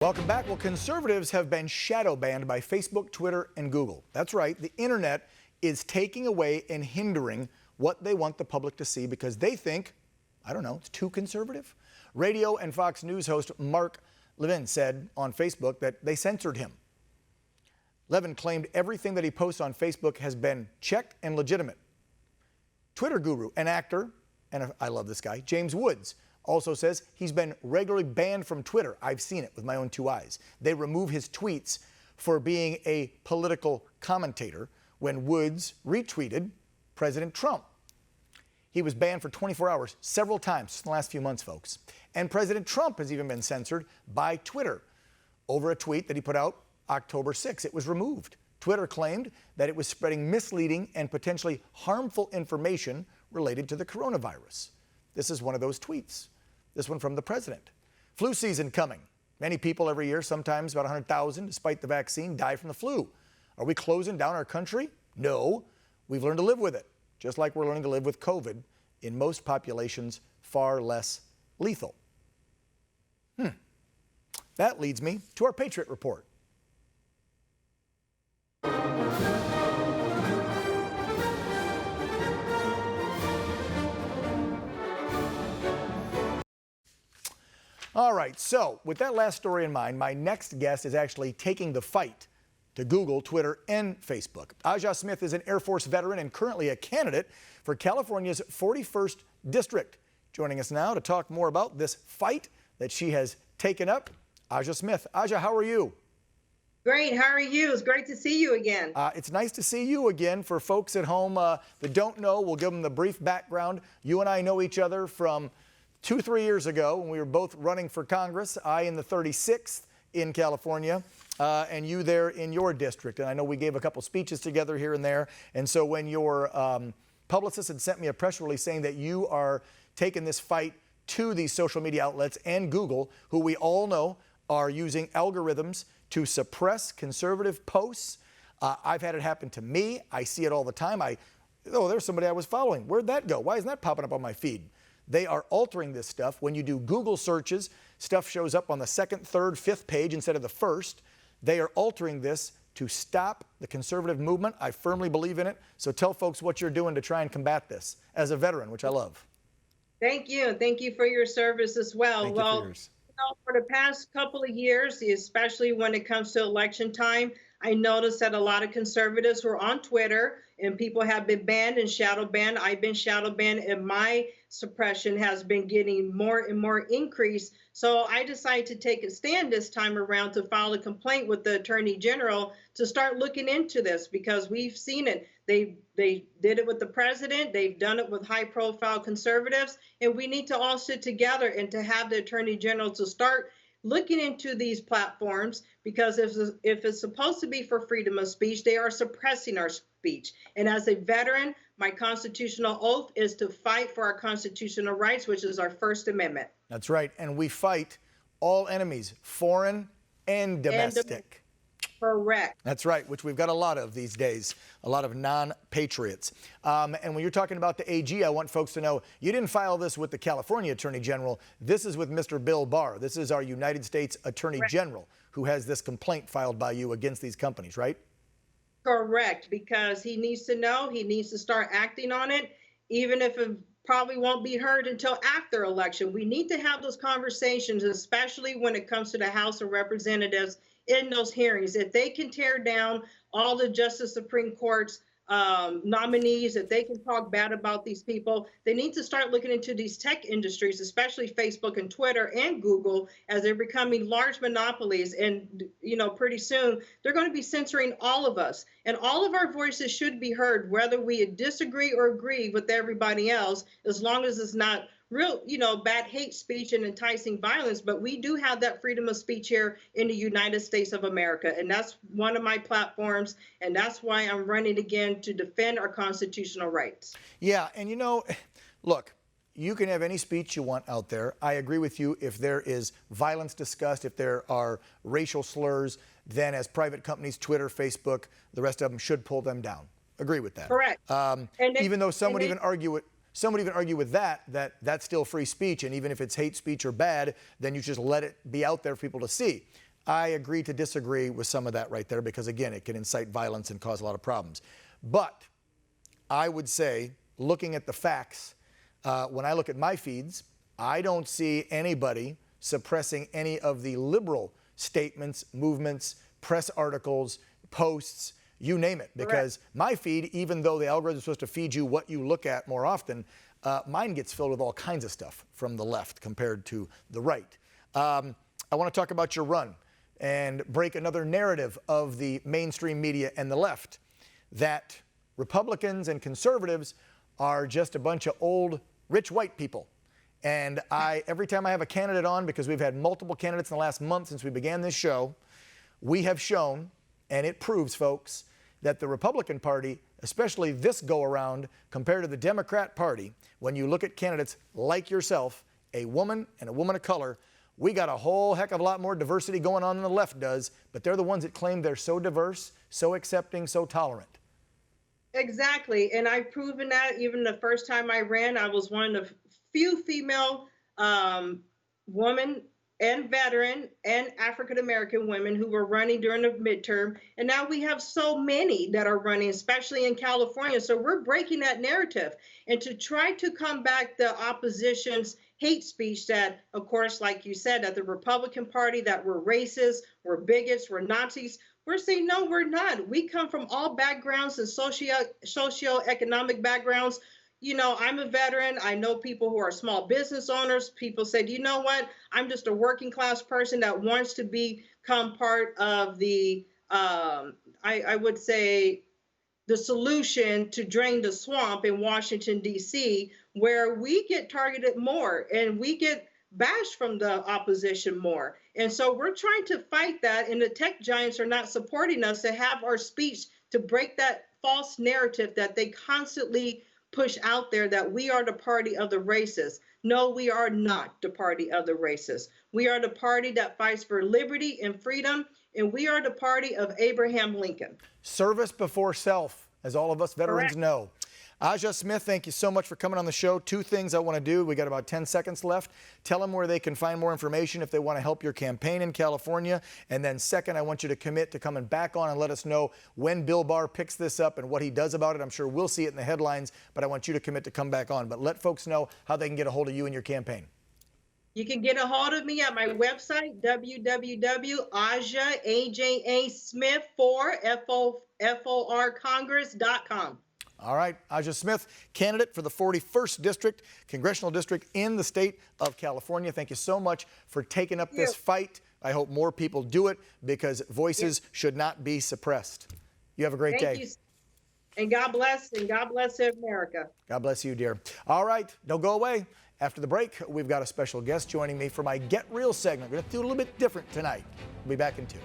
Welcome back. Well, conservatives have been shadow banned by Facebook, Twitter, and Google. That's right. The internet is taking away and hindering what they want the public to see because they think, I don't know, it's too conservative. Radio and Fox News host Mark Levin said on Facebook that they censored him. Levin claimed everything that he posts on Facebook has been checked and legitimate. Twitter guru and actor, and I love this guy, James Woods, also says he's been regularly banned from Twitter. I've seen it with my own two eyes. They remove his tweets for being a political commentator when Woods retweeted President Trump. He was banned for 24 hours several times in the last few months, folks. And President Trump has even been censored by Twitter over a tweet that he put out October 6. It was removed. Twitter claimed that it was spreading misleading and potentially harmful information related to the coronavirus. This is one of those tweets. This one from the president. Flu season coming. Many people every year, sometimes about 100,000, despite the vaccine, die from the flu. Are we closing down our country? No. We've learned to live with it, just like we're learning to live with COVID, in most populations far less lethal. That leads me to our Patriot Report. All right, so with that last story in mind, my next guest is actually taking the fight to Google, Twitter, and Facebook. Aja Smith is an Air Force veteran and currently a candidate for California's 41st District. Joining us now to talk more about this fight that she has taken up, Aja Smith. Aja, how are you? Great. How are you? It's great to see you again. It's nice to see you again. For folks at home that don't know, we'll give them the brief background. You and I know each other from 2-3 years ago when we were both running for Congress, I in the 36th in California, and you there in your district. And I know we gave a couple speeches together here and there. And so when your publicist had sent me a press release saying that you are taking this fight to these social media outlets and Google, who we all know are using algorithms to suppress conservative posts. I've had it happen to me. I see it all the time. There's somebody I was following. Where'd that go? Why isn't that popping up on my feed? They are altering this stuff. When you do Google searches, stuff shows up on the second, third, fifth page instead of the first. They are altering this to stop the conservative movement. I firmly believe in it. So tell folks what you're doing to try and combat this as a veteran, which I love. Thank you. Thank you for your service as well. Thank you for yours. For the past couple of years, especially when it comes to election time, I noticed that a lot of conservatives were on Twitter and people have been banned and shadow banned. I've been shadow banned and my suppression has been getting more and more increase. So I decided to take a stand this time around to file a complaint with the Attorney General to start looking into this because we've seen it. They did it with the president. They've done it with high profile conservatives. And we need to all sit together and to have the Attorney General to start looking into these platforms, because if it's supposed to be for freedom of speech, they are suppressing our speech. And as a veteran, my constitutional oath is to fight for our constitutional rights, which is our First Amendment. That's right. And we fight all enemies, foreign and domestic. Correct. That's right, which we've got a lot of these days, a lot of non-patriots. And when you're talking about the AG, I want folks to know you didn't file this with the California Attorney General. This is with Mr. Bill Barr. This is our United States Attorney General who has this complaint filed by you against these companies, right? Correct, because he needs to know, he needs to start acting on it, even if it probably won't be heard until after election. We need to have those conversations, especially when it comes to the House of Representatives in those hearings. If they can tear down all the Justice Supreme Court's nominees, if they can talk bad about these people, they need to start looking into these tech industries, especially Facebook and Twitter and Google, as they're becoming large monopolies. And, pretty soon they're going to be censoring all of us. And all of our voices should be heard, whether we disagree or agree with everybody else, as long as it's not real, bad hate speech and enticing violence. But we do have that freedom of speech here in the United States of America. And that's one of my platforms. And that's why I'm running again to defend our constitutional rights. Yeah. And, look, you can have any speech you want out there. I agree with you. If there is violence discussed, if there are racial slurs, then as private companies, Twitter, Facebook, the rest of them should pull them down. Agree with that. Correct. Even though some would even argue it. Some would even argue with that's still free speech, and even if it's hate speech or bad, then you just let it be out there for people to see. I agree to disagree with some of that right there because, again, it can incite violence and cause a lot of problems. But I would say, looking at the facts, when I look at my feeds, I don't see anybody suppressing any of the liberal statements, movements, press articles, posts, you name it. Because my feed, even though the algorithm is supposed to feed you what you look at more often, mine gets filled with all kinds of stuff from the left compared to the right. I want to talk about your run and break another narrative of the mainstream media and the left, that Republicans and conservatives are just a bunch of old, rich white people. And every time I have a candidate on, because we've had multiple candidates in the last month since we began this show, we have shown, and it proves, folks, that the Republican Party, especially this go-around, compared to the Democrat Party, when you look at candidates like yourself, a woman and a woman of color, we got a whole heck of a lot more diversity going on than the left does, but they're the ones that claim they're so diverse, so accepting, so tolerant. Exactly. And I've proven that even the first time I ran, I was one of the few female women and veteran and African-American women who were running during the midterm. And now we have so many that are running, especially in California. So we're breaking that narrative. And to try to combat the opposition's hate speech that, of course, like you said, that the Republican Party, that we're racist, we're bigots, we're Nazis, we're saying, no, we're not. We come from all backgrounds and socioeconomic backgrounds. You know, I'm a veteran. I know people who are small business owners. People said, you know what? I'm just a working class person that wants to become part of the, I would say, the solution to drain the swamp in Washington, D.C., where we get targeted more and we get bashed from the opposition more. And so we're trying to fight that, and the tech giants are not supporting us to have our speech to break that false narrative that they constantly push out there, that we are the party of the racists. No, we are not the party of the racists. We are the party that fights for liberty and freedom, and we are the party of Abraham Lincoln. Service before self, as all of us veterans know. Aja Smith, thank you so much for coming on the show. Two things I want to do. We got about 10 seconds left. Tell them where they can find more information if they want to help your campaign in California. And then second, I want you to commit to coming back on and let us know when Bill Barr picks this up and what he does about it. I'm sure we'll see it in the headlines, but I want you to commit to come back on. But let folks know how they can get a hold of you and your campaign. You can get a hold of me at my website, www.AjaSmith4FORcongress.com. All right, Aja Smith, candidate for the 41st District, Congressional District in the state of California. Thank you so much for taking up this fight. I hope more people do it because voices should not be suppressed. You have a great day. Thank you. And God bless America. God bless you, dear. All right, don't go away. After the break, we've got a special guest joining me for my Get Real segment. We're going to do a little bit different tonight. We'll be back in 2.